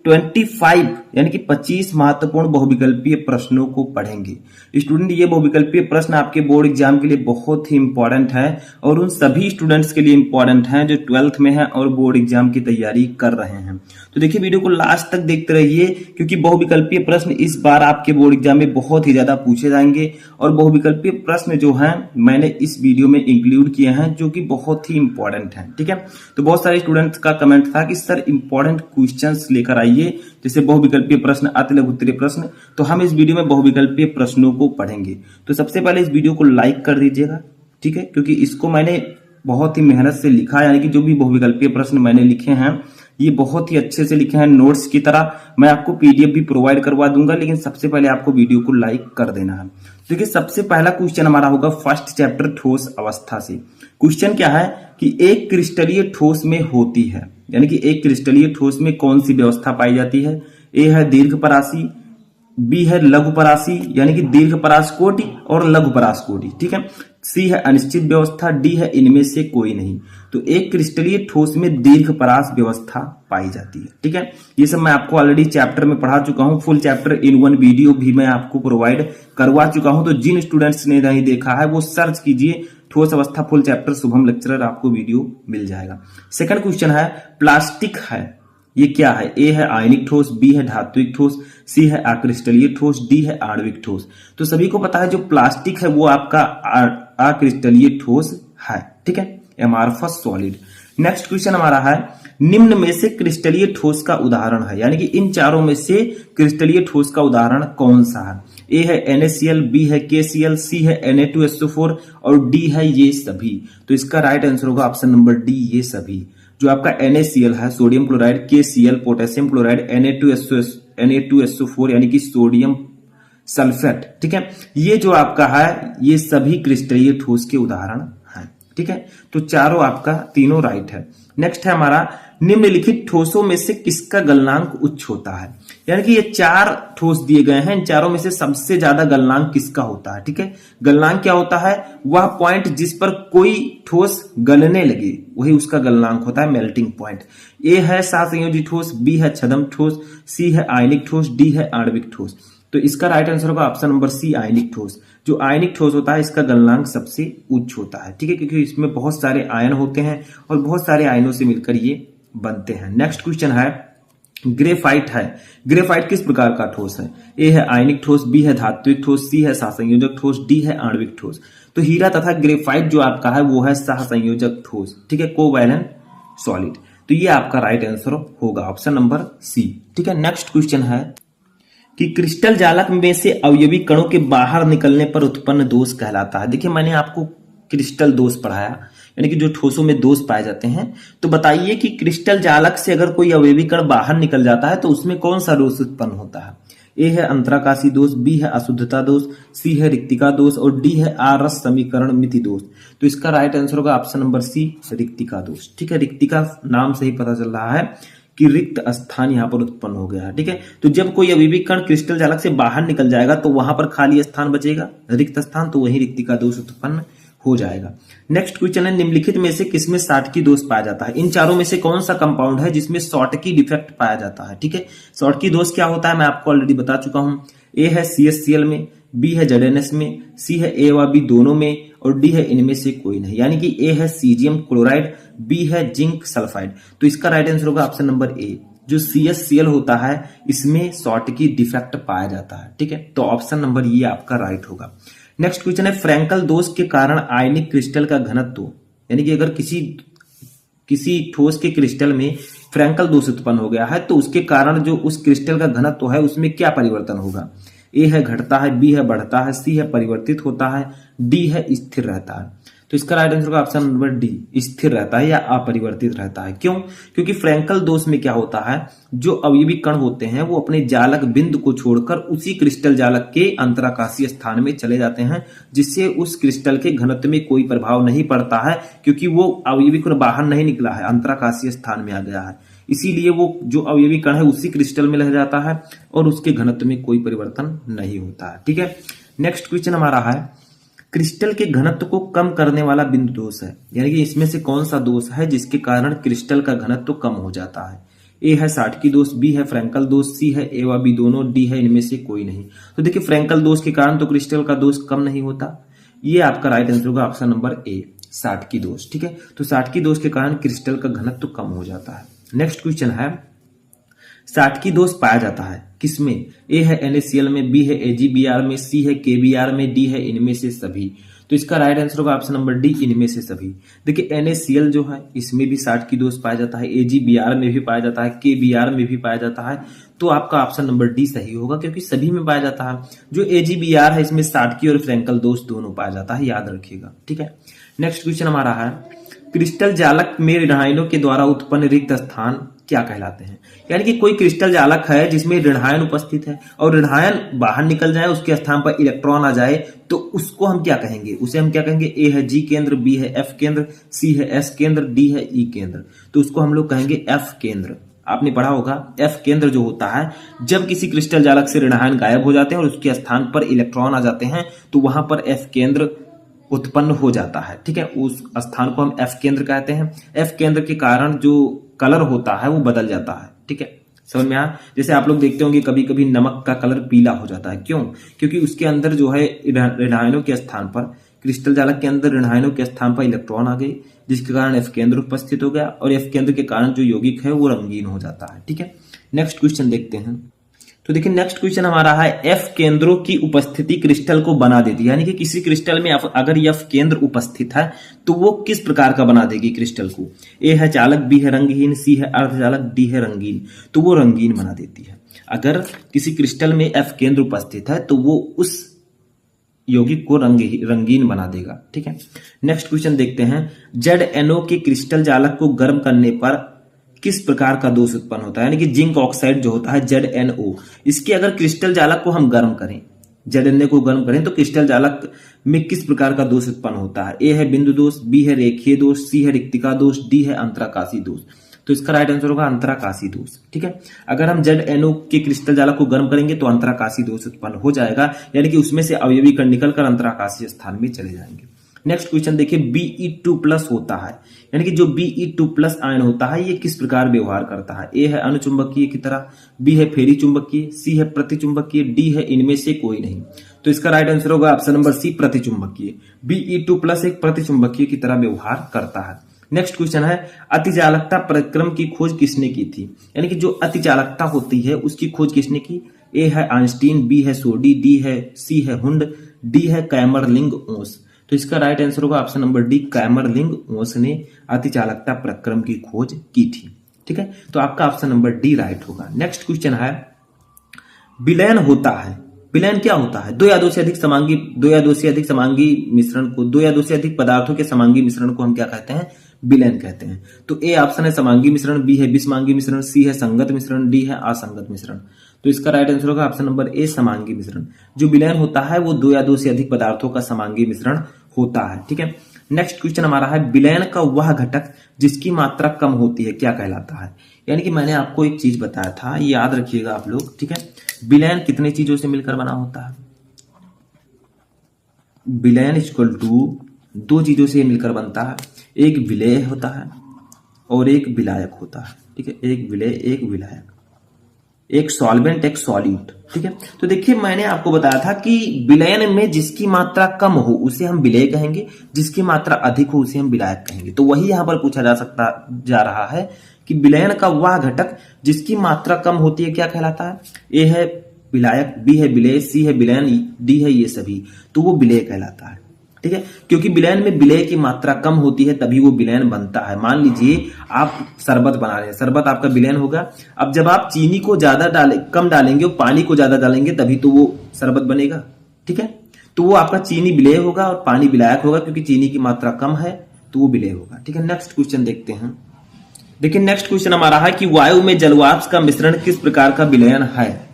25 यानी कि 25 महत्वपूर्ण बहुविकल्पीय प्रश्नों को पढ़ेंगे। स्टूडेंट, ये बहुविकल्पीय प्रश्न आपके बोर्ड एग्जाम के लिए बहुत ही इंपॉर्टेंट है और उन सभी स्टूडेंट्स के लिए इंपॉर्टेंट है जो 12th में है और बोर्ड एग्जाम की तैयारी कर रहे हैं। तो देखिए, वीडियो को लास्ट तक देखते रहिए क्योंकि बहुविकल्पीय प्रश्न इस बार आपके बोर्ड एग्जाम में बहुत ही ज्यादा पूछे जाएंगे और बहुविकल्पीय प्रश्न जो है मैंने इस वीडियो में इंक्लूड किए हैं जो कि बहुत ही इंपॉर्टेंट है। ठीक है, तो बहुत सारे स्टूडेंट्स का कमेंट था कि सर इंपॉर्टेंट क्वेश्चंस लेकर आइए, जैसे बहुविकल्पीय प्रश्न, अति लघु उत्तरीय प्रश्न। तो हम इस वीडियो में बहुविकल्पीय प्रश्नों को पढ़ेंगे। तो सबसे पहले इस वीडियो को लाइक कर दीजिएगा, ठीक है, क्योंकि इसको मैंने बहुत ही मेहनत से लिखा, यानी कि जो भी बहुविकल्पीय प्रश्न मैंने लिखे हैं ये बहुत ही अच्छे से लिखे हैं नोट्स की तरह। मैं आपको पीडीएफ भी प्रोवाइड करवा दूंगा, लेकिन सबसे पहले आपको वीडियो को लाइक कर देना है। देखिए, सबसे पहला क्वेश्चन हमारा होगा फर्स्ट चैप्टर ठोस अवस्था से। क्वेश्चन क्या है कि एक क्रिस्टलीय ठोस में होती है, यानी कि एक क्रिस्टलीय ठोस में कौन सी व्यवस्था पाई जाती है। ए है दीर्घ परासी, बी है लघु परासी यानी कि दीर्घ परासकोटि और लघु परासकोटि, ठीक है, सी है अनिश्चित व्यवस्था, डी है इनमें से कोई नहीं। तो एक क्रिस्टलीय ठोस में दीर्घ परास व्यवस्था पाई जाती है। ठीक है, ये सब मैं आपको ऑलरेडी चैप्टर में पढ़ा चुका हूं, full chapter in one video भी मैं आपको प्रोवाइड करवा चुका हूं। तो जिन स्टूडेंट्स ने नहीं देखा है वो सर्च कीजिए ठोस अवस्था फुल चैप्टर शुभम लेक्चरर, आपको वीडियो मिल जाएगा। सेकंड क्वेश्चन है प्लास्टिक है, ये क्या है। ए है आयनिक ठोस, बी है धात्विक ठोस, सी है अक्रिस्टलीय ठोस, डी है आणविक ठोस। तो सभी को पता है जो प्लास्टिक है वो आपका अक्रिस्टलीय ठोस है। ठीक है, एमार्फस सॉलिड। नेक्स्ट क्वेश्चन हमारा है निम्न में से क्रिस्टलीय ठोस का उदाहरण है, यानी कि इन चारों में से क्रिस्टलीय ठोस का उदाहरण कौन सा है। ए है NaCl, बी है KCl, सी है Na2SO4 और डी है ये सभी। तो इसका राइट आंसर होगा ऑप्शन नंबर डी, ये सभी। जो आपका NaCl है sodium chloride, KCl potassium chloride, Na2SO4 यानी कि सोडियम सल्फेट, ठीक है, ये जो आपका है ये सभी क्रिस्टलीय ठोस के उदाहरण हैं। ठीक है, तो चारों आपका तीनों राइट है। नेक्स्ट है हमारा निम्नलिखित ठोसों में से किसका गलनांक उच्च होता है, यानी कि ये चार ठोस दिए गए हैं, इन चारों में से सबसे ज्यादा गलनांक किसका होता है। ठीक है, गलनांक क्या होता है, वह पॉइंट जिस पर कोई ठोस गलने लगे वही उसका गलनांक होता है, मेल्टिंग पॉइंट। ए है सहसंयोजी ठोस, बी है छद्म ठोस, सी है आयनिक ठोस, डी है आणविक ठोस। तो इसका राइट आंसर होगा ऑप्शन नंबर सी, आयनिक ठोस। जो आयनिक ठोस होता है इसका गलनांक सबसे उच्च होता है। ठीक है, क्योंकि इसमें बहुत सारे आयन होते हैं और बहुत सारे आयनों से मिलकर ये बनते हैं। नेक्स्ट क्वेश्चन है ग्रेफाइट है, ग्रेफाइट किस प्रकार का ठोस है। ए है आयनिक ठोस, बी है धात्विक ठोस, सी है सहसंयोजक ठोस, डी है आणविक ठोस। तो हीरा तथा ग्रेफाइट जो आपका है वो है सहसंयोजक ठोस। ठीक है, कोवैलेंट सॉलिड। तो ये आपका राइट आंसर होगा ऑप्शन नंबर सी। ठीक है, नेक्स्ट क्वेश्चन है कि क्रिस्टल जालक में से अवयवी कणों के बाहर निकलने पर उत्पन्न दोष कहलाता है। देखिए, मैंने आपको क्रिस्टल दोष पढ़ाया, यानी कि जो ठोसों में दोष पाए जाते हैं। तो बताइए कि क्रिस्टल जालक से अगर कोई अवयवी कण बाहर निकल जाता है तो उसमें कौन सा दोष उत्पन्न होता है। ए है अंतराकाशी दोष, बी है अशुद्धता दोष, सी है रिक्तिका दोष और डी है आरस समीकरण मिति दोष। तो इसका राइट आंसर होगा ऑप्शन नंबर सी, रिक्तिका दोष। ठीक है, रिक्तिका नाम से ही पता चल रहा है कि रिक्त स्थान यहां पर उत्पन्न हो गया है। ठीक है, तो जब कोई अवयवी कण क्रिस्टल जालक से बाहर निकल जाएगा तो वहां पर खाली स्थान बचेगा, रिक्त स्थान, तो वही रिक्तिका दोष उत्पन्न हो जाएगा। नेक्स्ट क्वेश्चन है निम्नलिखित में से किसमें शॉर्टकी दोष पाया जाता है। इन चारों में से कौन सा कंपाउंड है जिसमें शॉर्टकी डिफेक्ट पाया जाता है। ठीक है, शॉर्टकी दोष क्या होता है मैं आपको ऑलरेडी बता चुका हूं। ए है CHCl में, बी है ZNS में, सी है A व B दोनों में और डी है इनमें से कोई नहीं, यानी कि ए है सीजियम क्लोराइड, बी है जिंक सल्फाइड। तो इसका राइट आंसर होगा ऑप्शन नंबर ए। जो CHCl होता है इसमें शॉर्टकी डिफेक्ट पाया जाता है। ठीक है, तो ऑप्शन नंबर ये आपका राइट होगा। नेक्स्ट क्वेश्चन है फ्रैंकल दोष के कारण आयनिक क्रिस्टल का घनत्व, यानी कि अगर किसी ठोस के क्रिस्टल में फ्रैंकल दोष उत्पन्न हो गया है तो उसके कारण जो उस क्रिस्टल का घनत्व है उसमें क्या परिवर्तन होगा। ए है घटता है, बी है बढ़ता है, सी है परिवर्तित होता है, डी है स्थिर रहता है। तो इसका राइट आंसर होगा ऑप्शन नंबर डी, स्थिर रहता है या अपरिवर्तित रहता है। क्यों, क्योंकि फ्रैंकल दोष में क्या होता है, जो अवयवी कण होते हैं वो अपने जालक बिंदु को छोड़कर उसी क्रिस्टल जालक के अंतराकाशीय स्थान में चले जाते हैं, जिससे उस क्रिस्टल के घनत्व में कोई प्रभाव नहीं पड़ता है, क्योंकि वो अवयवी कण बाहर नहीं निकला है, अंतराकाशीय स्थान में आ गया है। इसीलिए वो जो अवयवी कण है उसी क्रिस्टल में रह जाता है और उसके घनत्व में कोई परिवर्तन नहीं होता है। ठीक है, नेक्स्ट क्वेश्चन हमारा है क्रिस्टल के घनत्व को कम करने वाला बिंदु दोष है, यानी कि इसमें से कौन सा दोष है जिसके कारण क्रिस्टल का घनत्व कम हो जाता है। ए है साठ की दोष, बी है फ्रैंकल दोष, सी है ए व बी दोनों, डी है इनमें से कोई नहीं। तो देखिए फ्रैंकल दोष के कारण तो क्रिस्टल का दोष कम नहीं होता। ये आपका राइट आंसर होगा ऑप्शन नंबर ए, साठ की दोष। ठीक है, तो साठ की दोष के कारण क्रिस्टल का घनत्व तो कम हो जाता है। नेक्स्ट क्वेश्चन है, साठ की दोष पाया जाता है किसमें? ए है NaCl में, बी है AgBr में, सी है KBr में, डी है इनमें से सभी। तो इसका राइट आंसर होगा ऑप्शन नंबर डी, इनमें से सभी। देखिए NaCl जो है इसमें भी 60 की दोष पाया जाता है, AgBr में भी पाया जाता है, KBr में भी पाया जाता है। तो आपका ऑप्शन नंबर डी सही होगा क्योंकि सभी में पाया जाता है। जो AgBr है इसमें 60 की और फ्रैंकल दोष दोनों पाया जाता है, याद रखिएगा। ठीक है, नेक्स्ट क्वेश्चन हमारा है, क्रिस्टल जालक में ऋणायनों के द्वारा उत्पन्न रिक्त स्थान क्या कहलाते हैं? यानी कि कोई क्रिस्टल जालक है जिसमें ऋणायन उपस्थित है और ऋणायन बाहर निकल जाए, उसके स्थान पर इलेक्ट्रॉन आ जाए, तो उसको हम क्या कहेंगे? उसे हम क्या कहेंगे? ए है G केंद्र, बी है F केंद्र, सी है S केंद्र, डी है E केंद्र। तो उसको हम लोग कहेंगे F केंद्र। आपने पढ़ा होगा F केंद्र जो होता है, जब किसी क्रिस्टल जालक से ऋणायन गायब हो जाते हैं और उसके स्थान पर इलेक्ट्रॉन आ जाते हैं तो वहां पर F केंद्र उत्पन्न हो जाता है। ठीक है, उस स्थान को हम F केंद्र कहते हैं। F केंद्र के कारण जो कलर होता है वो बदल जाता है। ठीक है, समझ में आया? जैसे आप लोग देखते होंगे कभी कभी नमक का कलर पीला हो जाता है, क्यों? क्योंकि उसके अंदर जो है ऋणायनों के स्थान पर, क्रिस्टल जालक के अंदर ऋणायनों के स्थान पर इलेक्ट्रॉन आ गए, जिसके कारण F केंद्र उपस्थित हो गया और F केंद्र के कारण जो यौगिक है वो रंगीन हो जाता है। ठीक है, नेक्स्ट क्वेश्चन देखते हैं। तो देखिए नेक्स्ट क्वेश्चन हमारा है, F केंद्रों की उपस्थिति क्रिस्टल को बना देती है। यानी कि किसी क्रिस्टल में अगर F केंद्र उपस्थित है तो वो किस प्रकार का बना देगी क्रिस्टल को? ए है चालक, बी है रंगहीन, सी है अर्धचालक, डी है रंगीन। तो वो रंगीन बना देती है। अगर किसी क्रिस्टल में F केंद्र उपस्थित है तो वो उस यौगिक को रंगीन बना देगा। ठीक है, नेक्स्ट क्वेश्चन देखते हैं, ZnO के क्रिस्टल जालक को गर्म करने पर किस प्रकार का दोष उत्पन्न होता है? यानी कि जिंक ऑक्साइड जो होता है ZnO, इसके अगर क्रिस्टल जालक को हम गर्म करें, ZnO को गर्म करें तो क्रिस्टल जालक में किस प्रकार का दोष उत्पन्न होता है? ए है बिंदु दोष, बी है रेखीय दोष, सी है रिक्तिका दोष, डी है अंतराकाशी दोष। तो इसका राइट आंसर होगा अंतराकाशी दोष। ठीक है, अगर हम ZnO के क्रिस्टल जालक को गर्म करेंगे तो अंतराकाशी दोष उत्पन्न हो जाएगा, यानी कि उसमें से अवयवी कण निकलकर अंतराकाशी स्थान में चले जाएंगे। नेक्स्ट क्वेश्चन देखिए, Be2+ होता है, यानी कि जो Be2+ आयन होता है ये किस प्रकार व्यवहार करता है? ए है अनुचुंबकीय की तरह, बी है फेरी चुंबकीय, सी है प्रतिचुंबकीय, डी है इनमें से कोई नहीं। तो इसका राइट आंसर होगा ऑप्शन नंबर सी, प्रतिचुंबकीय। Be2+ एक प्रतिचुंबकीय की तरह व्यवहार करता है। नेक्स्ट क्वेश्चन है, अतिचालकता प्रक्रम की खोज किसने की थी? यानी कि जो अतिचालकता होती है उसकी खोज किसने की? ए है आइंस्टीन, बी है सोडी, डी है, सी है हुंड, डी है कैमरलिंग-ओस। तो इसका राइट आंसर होगा ऑप्शन नंबर डी, कैमरलिंग-ओस ने अतिचालकता प्रक्रम की खोज की थी। ठीक है, तो आपका ऑप्शन नंबर डी राइट होगा। नेक्स्ट क्वेश्चन है, विलयन होता है, विलयन क्या होता है? दो या दो से अधिक समांगी मिश्रण को, दो या दो से अधिक पदार्थों के समांगी मिश्रण को हम क्या कहते हैं? विलयन कहते हैं। तो ए ऑप्शन है समांगी मिश्रण, बी है विसमांगी मिश्रण, सी है संगत मिश्रण, डी है असंगत मिश्रण। तो इसका राइट आंसर होगा ऑप्शन नंबर ए, समांगी मिश्रण। जो विलयन होता है वो दो या दो से अधिक पदार्थों का समांगी मिश्रण होता है। ठीक है, नेक्स्ट क्वेश्चन हमारा है, विलयन का वह घटक जिसकी मात्रा कम होती है क्या कहलाता है? यानी कि मैंने आपको एक चीज बताया था, ये याद रखिएगा आप लोग। ठीक है, विलयन कितने चीजों से मिलकर बना होता है? विलयन इक्वल टू दो चीजों से मिलकर बनता है, एक विलेय होता है और एक विलायक होता है। ठीक है, एक विलेय एक विलायक, एक सॉल्वेंट एक सॉल्यूट। ठीक है, तो देखिए मैंने आपको बताया था कि विलयन में जिसकी मात्रा कम हो उसे हम विलेय कहेंगे, जिसकी मात्रा अधिक हो उसे हम विलायक कहेंगे। तो वही यहां पर पूछा जा रहा है कि विलयन का वह घटक जिसकी मात्रा कम होती है क्या कहलाता है? ए है विलायक, बी है विलेय, सी है विलयन, डी है ये सभी, तो वो विलेय कहलाता है। ठीक है, क्योंकि विलयन में विलेय की मात्रा कम होती है तभी वो विलयन बनता है। मान लीजिए आप शरबत बना रहे हैं, शरबत आपका विलयन होगा। अब जब आप चीनी को कम डालेंगे और पानी को ज्यादा डालेंगे तभी तो वो शरबत बनेगा। ठीक है, तो वो आपका चीनी विलेय होगा और पानी विलायक होगा, क्योंकि चीनी की मात्रा कम है तो वो विलेय होगा। ठीक है, नेक्स्ट क्वेश्चन देखते हैं। देखिए नेक्स्ट क्वेश्चन हमारा है कि वायु में जलवाष्प का मिश्रण किस प्रकार का विलयन है?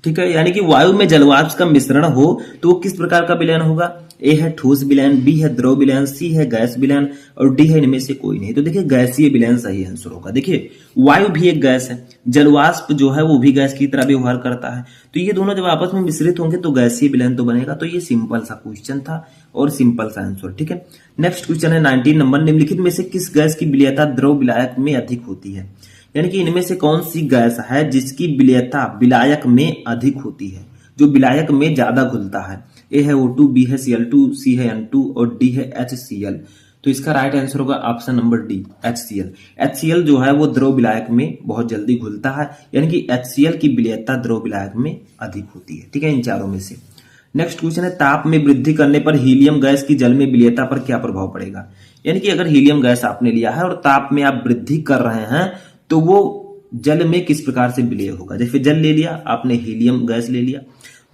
ठीक है, यानी कि वायु में जलवाष्प का मिश्रण हो तो वो किस प्रकार का विलयन होगा? ए है ठोस विलयन, बी है द्रव विलयन, सी है गैस विलयन और डी है इनमें से कोई नहीं। तो देखिए गैसीय विलयन सही आंसर होगा। देखिए वायु भी एक गैस है, जलवाष्प जो है वो भी गैस की तरह व्यवहार करता है, तो ये दोनों जब आपस में मिश्रित होंगे तो गैसीय विलयन तो बनेगा। तो ये सिंपल सा क्वेश्चन था और सिंपल सा आंसर। ठीक है, नेक्स्ट क्वेश्चन है 19 नंबर, निम्नलिखित में से किस गैस की विलयता द्रव विलायक में अधिक होती है? यानी कि इनमें से कौन सी गैस है जिसकी विलेयता विलायक में अधिक होती है, जो विलायक में ज्यादा घुलता है। ए है O2, बी है Cl2, सी है N2 और डी है HCl। तो इसका राइट आंसर होगा option number D, HCl। HCl जो है वो द्रव विलायक में बहुत जल्दी घुलता है, यानी कि HCl की विलेयता द्रव विलायक में अधिक होती है। ठीक है, इन चारों में से। नेक्स्ट क्वेश्चन है, ताप में वृद्धि करने पर हीलियम गैस की जल में विलेयता पर क्या प्रभाव पड़ेगा। यानी कि अगर हीलियम गैस आपने लिया है और ताप में आप वृद्धि कर रहे हैं तो वो जल में किस प्रकार से विलय होगा। जैसे जल ले लिया आपने, हीलियम गैस ले लिया,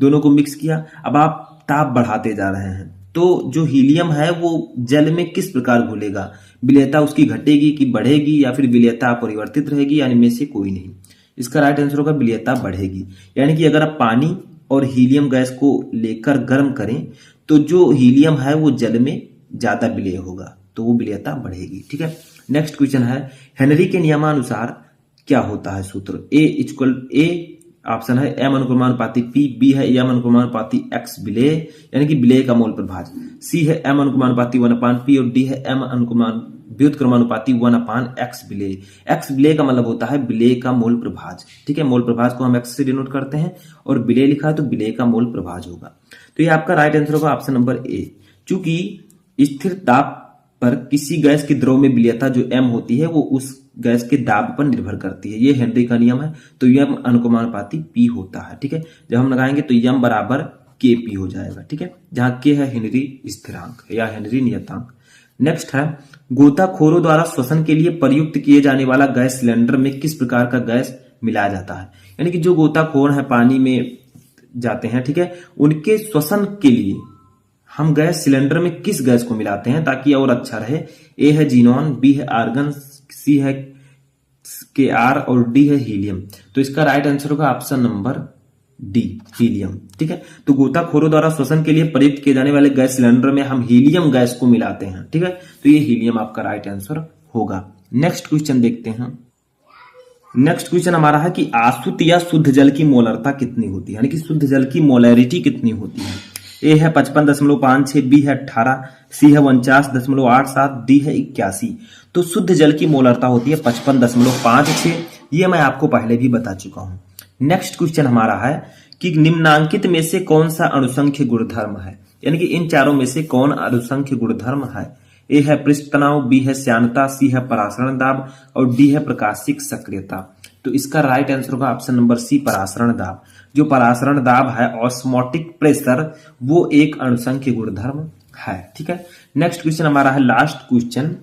दोनों को मिक्स किया, अब आप ताप बढ़ाते जा रहे हैं तो जो हीलियम है वो जल में किस प्रकार घुलेगा, विलेयता उसकी घटेगी कि बढ़ेगी, या फिर विलेयता परिवर्तित रहेगी, यानी में से कोई नहीं। इसका राइट आंसर होगा विलेयता बढ़ेगी। यानी कि अगर आप पानी और हीलियम गैस को लेकर गर्म करें तो जो हीलियम है वो जल में ज्यादा विलय होगा, तो वो विलेयता बढ़ेगी। ठीक है, नेक्स्ट क्वेश्चन है, हेनरी के नियमानुसार क्या होता है सूत्र। ए ऑप्शन है m अनुक्रमानुपाती P, बी है m अनुक्रमानुपाती X विलेय, यानी कि विलेय का मोल प्रभाज, सी है m अनुक्रमानुपाती 1/P और डी है m व्युत्क्रमानुपाती 1/X विलेय। X विलेय का मतलब होता है विलेय का मोल प्रभाज। ठीक है, मोल प्रभाज को हम X से डिनोट करते हैं और विलेय लिखा है तो विलेय का मोल प्रभाज होगा। तो ये आपका राइट आंसर होगा ऑप्शन नंबर ए। चूंकि स्थिर ताप पर किसी गैस की द्रव में विलेयता जो m होती है वो उस गैस के दाब पर निर्भर करती है, ये हेनरी का नियम है। तो m अनुक्रमानुपाती P होता है। ठीक है, जब हम लगाएंगे तो m बराबर Kp हो जाएगा। ठीक है, जहां K है हेनरी स्थिरांक या हेनरी नियतांक। नेक्स्ट है, गोताखोरों द्वारा श्वसन के लिए प्रयुक्त किए जाने वाला गैस सिलेंडर में किस प्रकार का गैस मिलाया जाता है। यानी कि जो गोताखोर है पानी में जाते हैं, ठीक है, उनके श्वसन के लिए हम गैस सिलेंडर में किस गैस को मिलाते हैं ताकि और अच्छा रहे। ए है जीनॉन, बी है आर्गन, सी है Kr और डी है हीलियम। तो इसका राइट आंसर होगा ऑप्शन नंबर डी, हीलियम। ठीक है, तो गोताखोरों द्वारा श्वसन के लिए प्रयुक्त किए जाने वाले गैस सिलेंडर में हम हीलियम गैस को मिलाते हैं। ठीक है, तो ये हीलियम आपका राइट आंसर होगा। नेक्स्ट क्वेश्चन देखते हैं। नेक्स्ट क्वेश्चन हमारा है कि आसुत या शुद्ध जल की मोलरता कितनी होती है, यानी कि शुद्ध जल की मोलैरिटी कितनी होती है। ए है 55.56, बी है 18, सी है 49.87, डी है 81। तो शुद्ध जल की मोलरता होती है 55.56। ये मैं आपको पहले भी बता चुका हूं। नेक्स्ट क्वेश्चन हमारा है कि निम्नांकित में से कौन सा अणुसंख्य गुणधर्म है, यानी कि इन चारों में से कौन अणुसंख्य गुणधर्म है। ए है पृष्ठ तनाव, बी है श्यानता, सी है परासरण दाब और डी है प्रकाशिक सक्रियता। तो इसका राइट आंसर होगा ऑप्शन नंबर सी, परासरण दाब। जो परासरण दाब है ऑस्मोटिक प्रेशर, वो एक अणुसंख्य गुणधर्म है। ठीक है, नेक्स्ट क्वेश्चन हमारा है लास्ट क्वेश्चन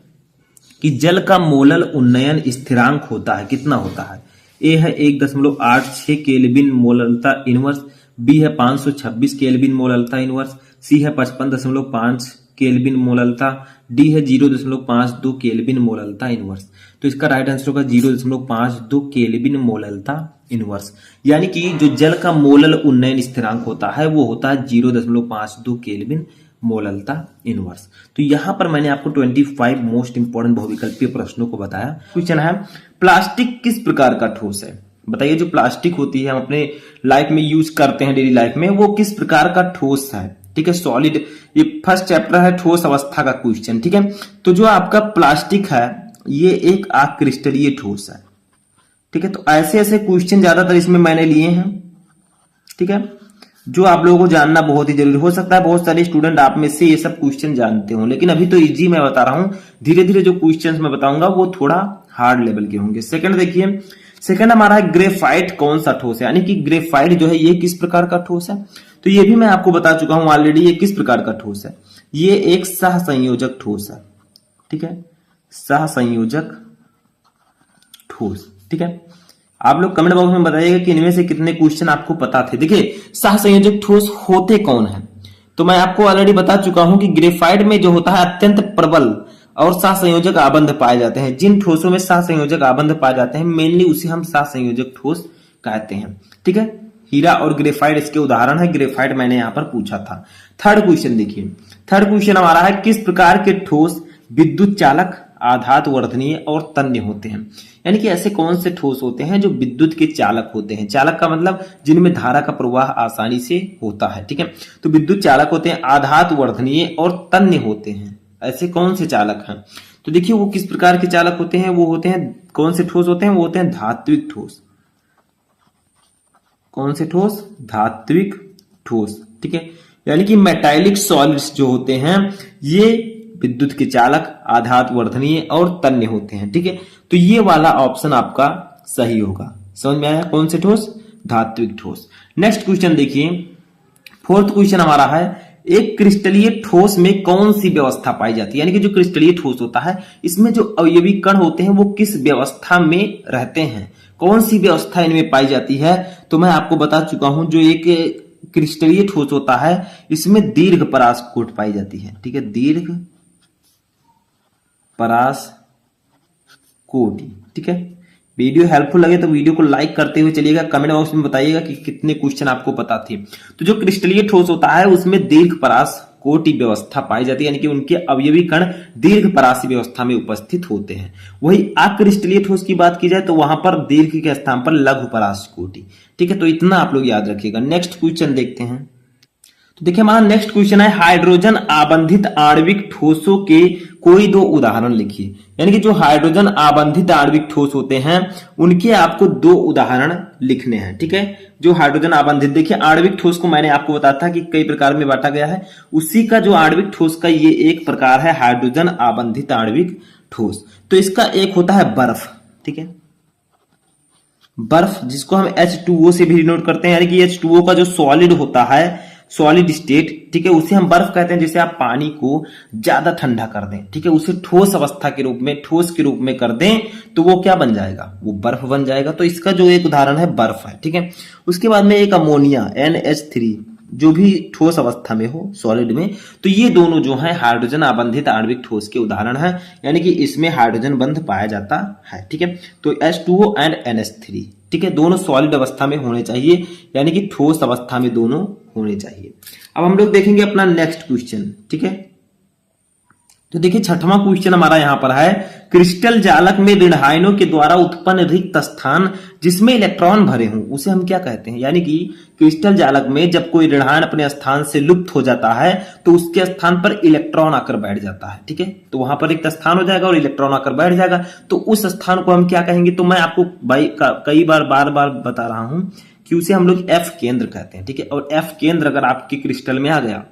कि जल का मोलल उन्नयन स्थिरांक होता है, कितना होता है। ए है 1.86 केल्विन मोललता इनवर्स, बी है 526 केल्विन मोललता इनवर्स, सी है 55.5 केल्विन मोललता, डी है 0.52 केल्विन मोललता इनवर्स। तो इसका राइट आंसर होगा 0.52 केल्विन मोललता इनवर्स। यानी कि जो जल का मोलल उन्नयन स्थिरांक होता है वो होता है 0.52 केल्विन मोललता इनवर्स। तो यहां पर मैंने आपको 25 मोस्ट इंपोर्टेंट बहुविकल्पीय प्रश्नों को बताया। क्वेश्चन है, प्लास्टिक किस प्रकार का ठोस है। बताइए, जो प्लास्टिक होती है हम अपने लाइफ में यूज करते हैं डेली लाइफ में, वो किस प्रकार का ठोस है। ठीक है, सॉलिड, ये फर्स्ट चैप्टर है ठोस अवस्था का क्वेश्चन। ठीक है, तो जो आपका प्लास्टिक है ये एक आक्रिस्टलीय ठोस है। ठीक है, तो ऐसे ऐसे क्वेश्चन ज्यादातर इसमें मैंने लिए हैं। ठीक है, जो आप लोगों को जानना बहुत ही जरूरी हो सकता है। बहुत सारे स्टूडेंट आप में से ये सब क्वेश्चन जानते हो, लेकिन अभी तो इजी मैं बता रहा हूं। धीरे धीरे जो क्वेश्चंस मैं बताऊंगा वो थोड़ा हार्ड लेवल के होंगे। सेकंड देखिए, सेकंड हमारा है ग्रेफाइट कौन सा ठोस है, यानी कि ग्रेफाइट जो है ये किस प्रकार का ठोस है। तो ये भी मैं आपको बता चुका हूं ऑलरेडी, ये किस प्रकार का ठोस है। ये एक सहसंयोजक ठोस है। ठीक है, सहसंयोजक ठोस। ठीक है, आप लोग कमेंट बॉक्स में बताइएगा कि इनमें से कितने क्वेश्चन आपको पता थे। देखिए, सहसंयोजक ठोस होते कौन है, तो मैं आपको ऑलरेडी बता चुका हूं कि ग्रेफाइट में जो होता है अत्यंत प्रबल और सहसंयोजक आबंध पाए जाते हैं। जिन ठोसों में सहसंयोजक आबंध पाए जाते हैं मेनली उसे हम सहसंयोजक ठोस कहते हैं। ठीक है, हीरा और ग्रेफाइट इसके उदाहरण है। ग्रेफाइट मैंने यहां पर पूछा था। थर्ड क्वेश्चन देखिए, थर्ड क्वेश्चन हमारा है किस प्रकार के ठोस विद्युत चालक, आधात वर्धनीय और तन्य होते हैं। यानी कि ऐसे कौन से ठोस होते हैं जो विद्युत के चालक होते हैं। चालक का मतलब जिनमें धारा का प्रवाह आसानी से होता है। ठीक है, तो विद्युत चालक होते हैं, आधात वर्धनीय और तन्य होते हैं। ऐसे कौन से चालक हैं, तो देखिए वो किस प्रकार के चालक होते हैं, वो होते हैं, कौन से ठोस होते हैं, वो होते हैं धात्विक ठोस। कौन से ठोस? धात्विक ठोस, ठीक है। यानी कि मेटालिक सॉलिड्स जो होते हैं ये विद्युत के चालक, आधात वर्धनीय और तन्य होते हैं, ठीक है। तो ये वाला ऑप्शन आपका सही होगा। समझ में आया? कौन से ठोस? धात्विक ठोस। नेक्स्ट क्वेश्चन देखिए, फोर्थ क्वेश्चन हमारा है, एक क्रिस्टलीय ठोस में कौन सी व्यवस्था पाई जाती है? यानी कि जो क्रिस्टलीय ठोस होता है इसमें जो अवयवी कण होते हैं वो किस व्यवस्था में रहते हैं, कौन सी व्यवस्था इनमें पाई जाती है? तो मैं आपको बता चुका हूं, जो एक क्रिस्टलीय ठोस होता है इसमें दीर्घ परासकोट पाई जाती है, ठीक है, दीर्घ परासकोटि, ठीक है। वीडियो हेल्पफुल लगे तो वीडियो को लाइक करते हुए चलिएगा, कमेंट बॉक्स में बताइएगा कि कितने क्वेश्चन आपको पता थे। तो जो क्रिस्टलीय ठोस होता है उसमें दीर्घ परासकोटि व्यवस्था पाई जाती है, यानी कि उनके अवयवी कण दीर्घ परासी व्यवस्था में उपस्थित होते हैं। वही अक्रिस्टलीय ठोस की बात की जाए तो वहां पर दीर्घ के स्थान पर लघु परासकोटि, ठीक है। तो इतना आप लोग याद रखिएगा। नेक्स्ट क्वेश्चन देखते हैं। तो देखिए हमारा नेक्स्ट क्वेश्चन है, हाइड्रोजन आबंधित आणविक ठोसों के कोई दो उदाहरण लिखिए। यानी कि जो हाइड्रोजन आबंधित आणविक ठोस होते हैं उनके आपको दो उदाहरण लिखने हैं, ठीक है। जो हाइड्रोजन आबंधित, देखिए आणविक ठोस को मैंने आपको बताया था कि कई प्रकार में बांटा गया है, उसी का जो आणविक ठोस का ये एक प्रकार है हाइड्रोजन आबंधित आणविक ठोस। तो इसका एक होता है बर्फ, ठीक है, बर्फ जिसको हम H2O से भी डिनोट करते हैं, यानी कि H2O का जो सॉलिड होता है, सॉलिड स्टेट, ठीक है, उसे हम बर्फ कहते हैं। जैसे आप पानी को ज्यादा ठंडा कर दें, ठीक है, उसे ठोस अवस्था के रूप में, ठोस के रूप में कर दें तो वो क्या बन जाएगा? वो बर्फ बन जाएगा। तो इसका जो एक उदाहरण है बर्फ है, ठीक है। उसके बाद में एक अमोनिया NH3 जो भी ठोस अवस्था में हो, सॉलिड में, तो ये दोनों जो है हाइड्रोजन आबंधित आणविक ठोस के उदाहरण है, यानी कि इसमें हाइड्रोजन बंध पाया जाता है, ठीक है। तो H2O एंड NH3, ठीक है, दोनों सॉलिड अवस्था में होने चाहिए, यानी कि ठोस अवस्था में दोनों होने चाहिए। अब हम लोग देखेंगे अपना नेक्स्ट क्वेश्चन, ठीक है। तो देखिए छठवां क्वेश्चन हमारा यहां पर है, क्रिस्टल जालक में ऋण आयनों के द्वारा उत्पन्न रिक्त स्थान जिसमें इलेक्ट्रॉन भरे हों उसे हम क्या कहते हैं? यानी कि क्रिस्टल जालक में जब कोई ऋणायन अपने स्थान से लुप्त हो जाता है तो उसके स्थान पर इलेक्ट्रॉन आकर बैठ जाता है, ठीक है। तो वहां पर रिक्त स्थान हो जाएगा और इलेक्ट्रॉन आकर बैठ जाएगा, तो उस स्थान को हम क्या कहेंगे? तो मैं आपको भाई कई बार बार बता रहा हूं कि उसे हम लोग F केंद्र कहते हैं, ठीक है। और F केंद्र अगर आपके क्रिस्टल में आ गया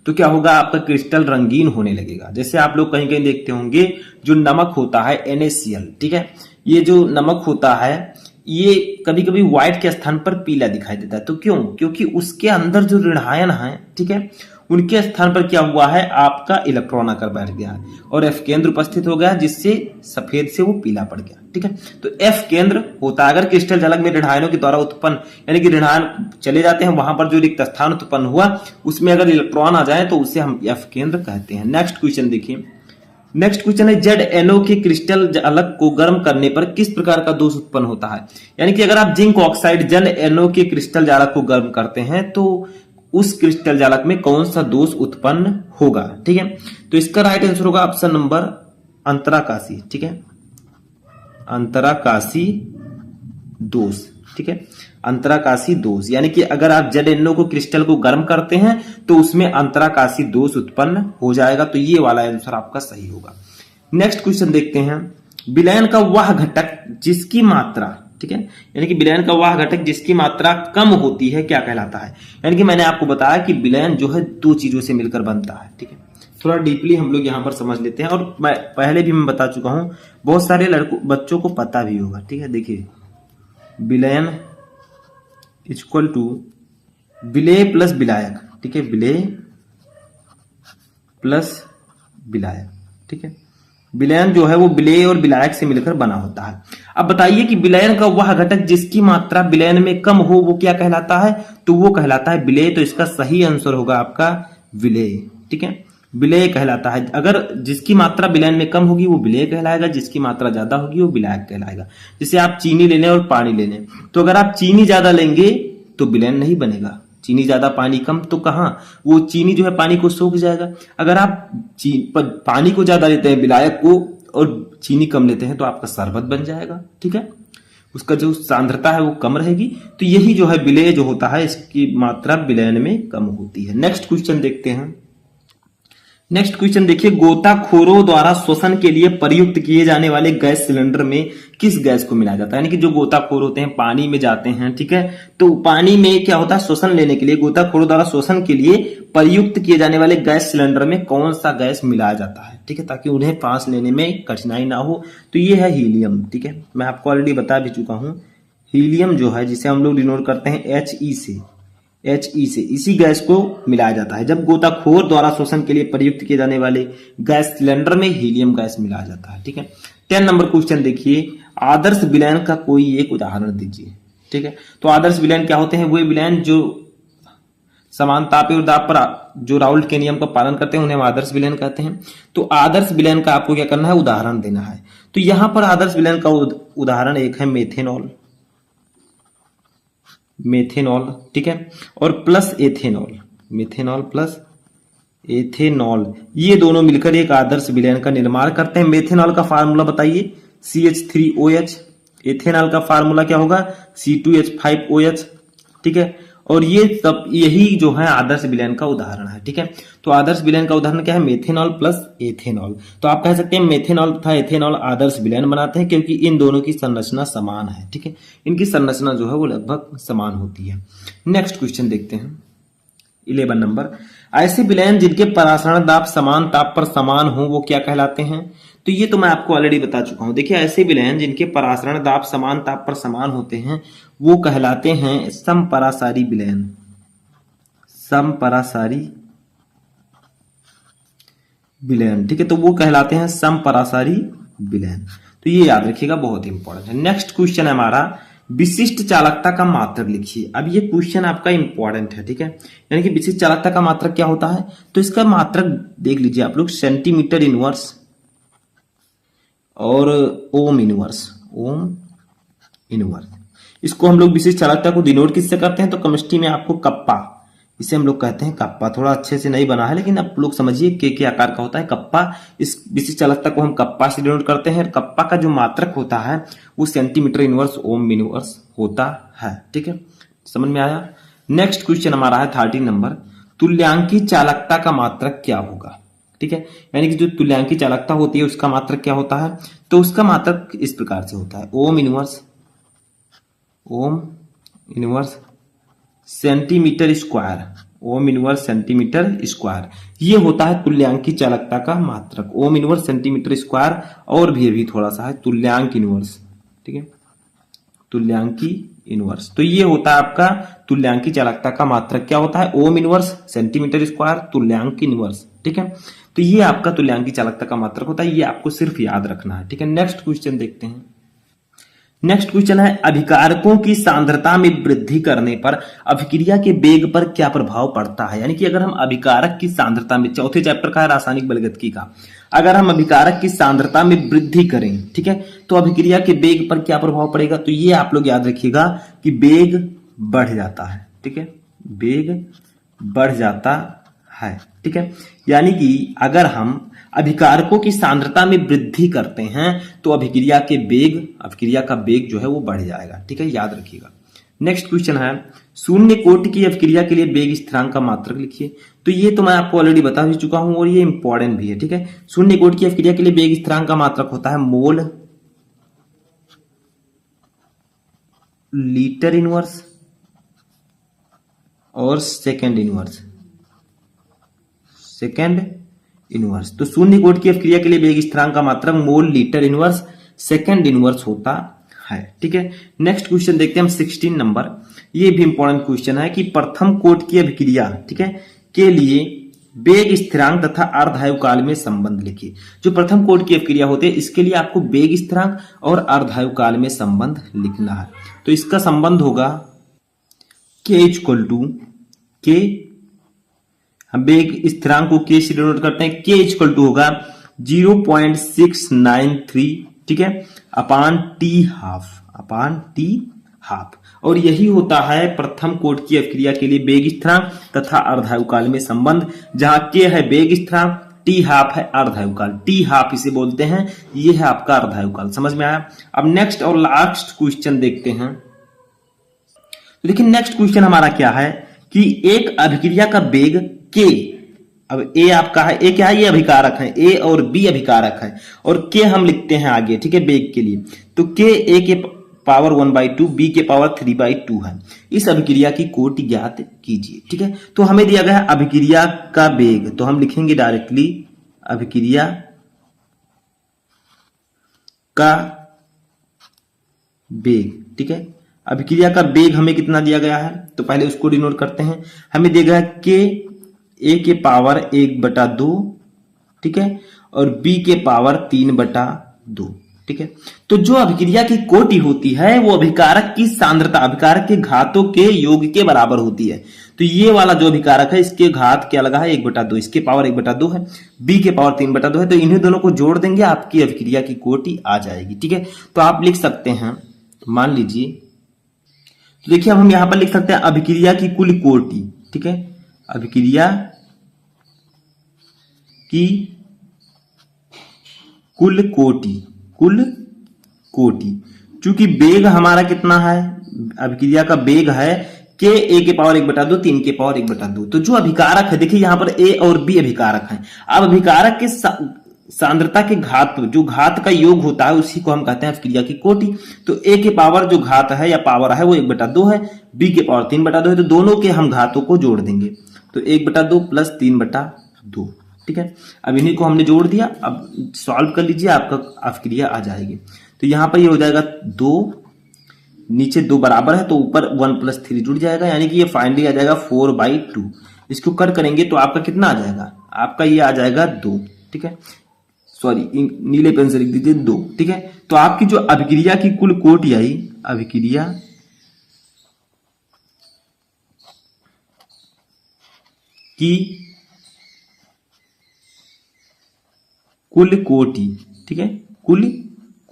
तो क्या होगा? आपका क्रिस्टल रंगीन होने लगेगा। जैसे आप लोग कहीं कहीं देखते होंगे जो नमक होता है NaCl, ठीक है, ये जो नमक होता है ये कभी कभी व्हाइट के स्थान पर पीला दिखाई देता है। तो क्यों? क्योंकि उसके अंदर जो ऋणायन है, ठीक है, उनके स्थान पर क्या हुआ है? आपका इलेक्ट्रॉन आकर बैठ गया है और F केंद्र उपस्थित हो गया, जिससे सफेद से वो पीला पड़ गया, ठीक है। तो F केंद्र होता है अगर क्रिस्टल जालक में ऋणायनों के द्वारा उत्पन्न, यानी कि ऋणायन चले जाते हैं, वहां पर जो रिक्त स्थान उत्पन्न हुआ उसमें अगर इलेक्ट्रॉन आ जाए तो उसे हम F केंद्र कहते हैं। नेक्स्ट क्वेश्चन देखिए। नेक्स्ट क्वेश्चन है, ZnO के क्रिस्टल जालक को गर्म करने पर किस प्रकार का दोष उत्पन्न होता है? यानी कि अगर आप जिंक ऑक्साइड ZnO के क्रिस्टल जालक को गर्म करते हैं तो उस क्रिस्टल जालक में कौन सा दोष उत्पन्न होगा, ठीक है। तो इसका राइट आंसर होगा ऑप्शन नंबर अंतराकाशी, ठीक है, अंतराकाशी दोष, ठीक है, अंतराकाशी दोष। यानी कि अगर आप ZnO को क्रिस्टल को गर्म करते हैं तो उसमें अंतराकाशी दोष उत्पन्न हो जाएगा। तो ये वाला आंसर आपका सही होगा। नेक्स्ट क्वेश्चन देखते हैं, विलयन का वह घटक जिसकी मात्रा, ठीक है, यानी कि विलयन का वह घटक जिसकी मात्रा कम होती है क्या कहलाता है? यानी कि मैंने आपको बताया कि विलयन जो है दो चीजों से मिलकर बनता है, ठीक है। थोड़ा डीपली हम लोग यहां पर समझ लेते हैं, और मैं पहले भी मैं बता चुका हूं, बहुत सारे बच्चों को पता भी होगा, ठीक है। देखिए विलयन इक्वल टू विलेय प्लस विलायक, ठीक है, विलेय प्लस विलायक, ठीक है। विलयन जो है वो विलेय और विलायक से मिलकर बना होता है। अब बताइए कि विलयन का वह घटक जिसकी मात्रा विलयन में कम हो वो क्या कहलाता है? तो वो कहलाता है विलेय। तो इसका सही आंसर होगा आपका विलेय, ठीक है, विलेय कहलाता है। अगर जिसकी मात्रा विलयन में कम होगी वो विलेय कहलाएगा, जिसकी मात्रा ज्यादा होगी वो विलायक कहलाएगा। जैसे आप चीनी ले लें और पानी ले लें, तो अगर आप चीनी ज्यादा लेंगे तो विलयन नहीं बनेगा, चीनी ज्यादा पानी कम, तो कहां वो चीनी जो है पानी को सोख जाएगा। अगर आप पानी को ज्यादा लेते हैं विलायक को और चीनी कम लेते हैं तो आपका शरबत बन जाएगा, ठीक है, उसका जो सांद्रता है वो कम रहेगी। तो यही जो है विलेय जो होता है इसकी मात्रा विलयन में कम होती है। नेक्स्ट क्वेश्चन देखते हैं, नेक्स्ट क्वेश्चन देखिए, गोताखोरों द्वारा श्वसन के लिए प्रयुक्त किए जाने वाले गैस सिलेंडर में किस गैस को मिलाया जाता है? यानी कि जो गोताखोर होते हैं पानी में जाते हैं, ठीक है, तो पानी में क्या होता है, श्वसन लेने के लिए गोताखोरों द्वारा श्वसन के लिए प्रयुक्त किए जाने वाले गैस सिलेंडर में कौन सा गैस मिलाया जाता है? ठीक है, ताकि उन्हें सांस लेने में कठिनाई ना हो। तो ये है हीलियम। ठीक है, मैं आपको ऑलरेडी बता भी चुका हूं, हीलियम जो है जिसे हम लोग डिनोट करते हैं HE से, HE से, इसी गैस को मिलाया जाता है जब गोताखोर द्वारा श्वसन के लिए प्रयुक्त किए जाने वाले गैस सिलेंडर में हीलियम गैस मिलाया जाता है। ठीक है, 10 नंबर क्वेश्चन देखिए, आदर्श विलयन का कोई एक उदाहरण दीजिए। ठीक है, तो आदर्श विलयन क्या होते हैं? वे विलयन जो समान ताप और दाब पर जो राउल्ट के नियम का पालन करते हैं उन्हें हम आदर्श विलयन कहते हैं। तो आदर्श विलयन का आपको क्या करना है? उदाहरण देना है। तो यहां पर आदर्श विलयन का उदाहरण एक है मेथेनॉल, मेथेनॉल, ठीक है, और plus ethanol, methanol plus ethanol, ये दोनों मिलकर एक आदर्श विलयन का निर्माण करते हैं। मेथेनॉल का फार्मूला बताइए, CH3OH, एथेनॉल का फार्मूला क्या होगा? C2H5OH, ठीक है, और ये सब यही जो है आदर्श विलयन का उदाहरण है। ठीक है, तो आदर्श विलयन का उदाहरण क्या है? Methanol plus ethanol. तो आप कह सकते हैं मेथेनॉल तथा एथेनॉल आदर्श विलयन बनाते हैं क्योंकि इन दोनों की संरचना समान है। ठीक है, इनकी संरचना जो है वो लगभग समान होती है। नेक्स्ट क्वेश्चन देखते हैं, 11 नंबर, ऐसे विलयन जिनके परासरण दाब समान ताप पर समान हो वो क्या कहलाते हैं? तो ये तो मैं आपको ऑलरेडी बता चुका हूं। देखिए, ऐसे विलयन जिनके परासरण दाब समान ताप पर समान होते हैं वो कहलाते हैं समपरासारी विलयन, समपरासारी विलयन। ठीक है, तो वो कहलाते हैं समपरासारी विलयन। तो ये याद रखिएगा, बहुत इंपॉर्टेंट है। नेक्स्ट क्वेश्चन है हमारा, विशिष्ट चालकता का मात्रक लिखिए। अब ये क्वेश्चन आपका इंपॉर्टेंट है। ठीक है, यानी कि विशिष्ट चालकता का मात्रक क्या होता है? तो इसका मात्रक देख लीजिए आप लोग, सेंटीमीटर इनवर्स और ओम इनवर्स, ओम इनवर्स। इसको हम लोग विशिष्ट चालकता को डिनोट किससे करते हैं? तो केमिस्ट्री में आपको कप्पा, इसे हम लोग कहते हैं कप्पा। थोड़ा अच्छे से नहीं बना है लेकिन आप लोग समझिए के आकार का होता है कप्पा। इस विशिष्ट चालकता को हम कप्पा से डिनोट करते हैं। कप्पा का जो मात्रक होता है वो सेंटीमीटर इनवर्स ओम इनवर्स होता है। ठीक है, समझ में आया? नेक्स्ट क्वेश्चन हमारा है 13 नंबर, तुल्यांकी चालकता का मात्रक क्या होगा? ठीक है, यानी कि जो तुल्यांकी चालकता होती है उसका मात्रक क्या होता है? तो उसका मात्रक इस प्रकार से होता है, ohm inverse, ohm inverse centimetre square, ohm inverse centimetre square, ये होता है तुल्यांकी चालकता का मात्रक। ओम इनवर्स सेंटीमीटर स्क्वायर और भी अभी थोड़ा सा है तुल्यांक इनवर्स। ठीक है, तुल्यांकी इनवर्स, तो ये होता है आपका तुल्यांकी चालकता का मात्रक। क्या होता है? ओम इनवर्स सेंटीमीटर स्क्वायर तुल्यांक इनवर्स। ठीक है, तो ये आपका तुल्यांकी चालकता का मात्रक होता है, ये आपको सिर्फ याद रखना है। ठीक है, नेक्स्ट क्वेश्चन देखते हैं। नेक्स्ट क्वेश्चन है, अभिकारकों की सांद्रता में वृद्धि करने पर अभिक्रिया के वेग पर क्या प्रभाव पड़ता है? यानी कि अगर हम अभिकारक की सांद्रता में, चौथे चैप्टर का है रासायनिक बलगतिकी का, अगर हम अभिकारक की सांद्रता में वृद्धि करें, ठीक है, तो अभिक्रिया के वेग पर क्या प्रभाव पड़ेगा? तो ये आप लोग याद रखिएगा कि वेग बढ़ जाता है। ठीक है, वेग बढ़ जाता है। ठीक है, यानी कि अगर हम अभिकारकों की सांद्रता में वृद्धि करते हैं तो अभिक्रिया का वेग जो है वो बढ़ जाएगा। ठीक है, याद रखिएगा। नेक्स्ट क्वेश्चन है, शून्य कोटि की अभिक्रिया के लिए वेग स्थिरांक का मात्रक लिखिए। तो ये तो मैं आपको ऑलरेडी बता भी चुका हूं और ये इंपॉर्टेंट भी है। ठीक है, शून्य कोटि की अभिक्रिया के लिए वेग स्थिरांक का मात्रक होता है मोल लीटर इनवर्स और सेकेंड इनवर्स, सेकेंड इनवर्स। तो शून्य कोटि की अभिक्रिया के लिए वेग स्थिरांक का मात्रक mole litre inverse second inverse होता है। ठीक है, नेक्स्ट क्वेश्चन देखते हैं हम 16 नंबर। ये भी इंपॉर्टेंट क्वेश्चन है कि प्रथम कोटि की अभिक्रिया, ठीक है, के लिए वेग स्थिरांक तथा अर्धायु काल में संबंध लिखिए। जो प्रथम कोटि की अभिक्रिया होती है इसके लिए आपको वेग स्थिरांक और अर्धायु काल में संबंध लिखना है। तो इसका संबंध होगा के इक्वल टू के, हम वेग स्थिरांक को के से डिनोट करते हैं, के इक्वल टू होगा 0.693, ठीक है, अपान टी हाफ, और यही होता है प्रथम कोटि की अभिक्रिया के लिए वेग स्थिरांक तथा अर्धायु काल में संबंध, जहां के है वेग स्थिरांक, टी हाफ है अर्धायु काल, टी हाफ इसे बोलते हैं, ये है आपका अर्धायु काल। समझ में आया? अब नेक्स्ट और लास्ट क्वेश्चन देखते हैं। तो देखिए नेक्स्ट क्वेश्चन हमारा क्या है कि एक अभिक्रिया का वेग के अब ए आपका है, ए क्या है, ये अभिकारक है, ए और बी अभिकारक है, और के हम लिखते हैं आगे, ठीक है, बेग के लिए। तो के ए के पावर 1/2, बी के पावर 3/2 है। इस अभिक्रिया की कोटि ज्ञात कीजिए, ठीक है। तो हमें दिया गया है अभिक्रिया का बेग, तो हम लिखेंगे डायरेक्टली अभिक्रिया का बेग, ठीक है। अभिक्रिया का बेग हमें कितना दिया गया है, तो पहले उसको डिनोट करते हैं। हमें दिया गया है के ए के पावर 1/2, ठीक है, और बी के पावर 3/2, ठीक है। तो जो अभिक्रिया की कोटि होती है वो अभिकारक की सांद्रता, अभिकारक के घातों के योग के बराबर होती है। तो ये वाला जो अभिकारक है इसके घात क्या लगा है 1/2, इसके पावर 1/2 है, बी के पावर 3/2 है। तो इन्हीं दोनों को जोड़ देंगे, आपकी अभिक्रिया की कोटि आ जाएगी, ठीक है। तो आप लिख सकते हैं, मान लीजिए, तो देखिए अब हम यहां पर लिख सकते हैं अभिक्रिया की कुल कोटि, ठीक है, अभिक्रिया की कुल कोटि, कुल कोटि, चूंकि बेग हमारा कितना है, अभिक्रिया का बेग है के ए के पावर 1/2, 3 के पावर 1/2। तो जो अभिकारक है, देखिए यहां पर ए और बी अभिकारक हैं। अब अभिकारक के सांद्रता के घात, जो घात का योग होता है उसी को हम कहते हैं अभिक्रिया की कोटि। तो ए के पावर जो घात है या पावर है वो 1/2 है, बी के पावर 3/2 है, तो दोनों के हम घातों को जोड़ देंगे। तो 1/2 प्लस 3/2, ठीक है। अब इन्हीं को हमने जोड़ दिया, अब सॉल्व कर लीजिए, आपका अभिक्रिया आ जाएगी। तो यहां पर ये हो जाएगा 2, नीचे 2 बराबर है तो ऊपर 1 + 3 जुड़ जाएगा, यानी कि ये फाइनली आ जाएगा 4/2। इसको कट करेंगे तो आपका कितना आ जाएगा, आपका ये आ जाएगा 2, ठीक है। सॉरी, नीले पेन से लिख दीजिए 2, ठीक है। तो आपकी जो अभिक्रिया की कुल कोटि आई, अभिक्रिया की कुल कोटि, ठीक है, कुल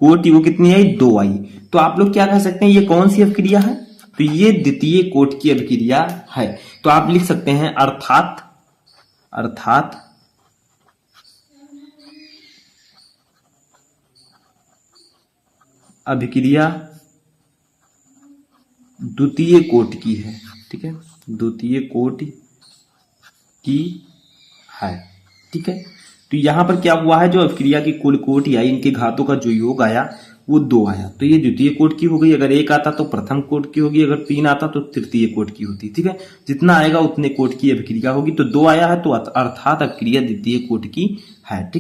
कोटि वो कितनी आई, 2 आई। तो आप लोग क्या कह सकते हैं, ये कौन सी अभिक्रिया है, तो ये द्वितीय कोटि की अभिक्रिया है। तो आप लिख सकते हैं अर्थात अभिक्रिया द्वितीय कोटि की है, ठीक है, द्वितीय कोटि की है, ठीक है। तो यहां पर क्या हुआ है, जो अभिक्रिया की कुल कोटि आई, इनके घातों का जो योग आया वो 2 आया, तो ये द्वितीय कोटि की हो गई। अगर 1 आता तो प्रथम कोटि की होगी, अगर 3 आता तो तृतीय कोटि की होती, ठीक है। जितना आएगा उतने कोटि की अभिक्रिया होगी। तो 2 आया है तो अर्थात अभिक्रिया द्वितीय कोटि की है, ठीक।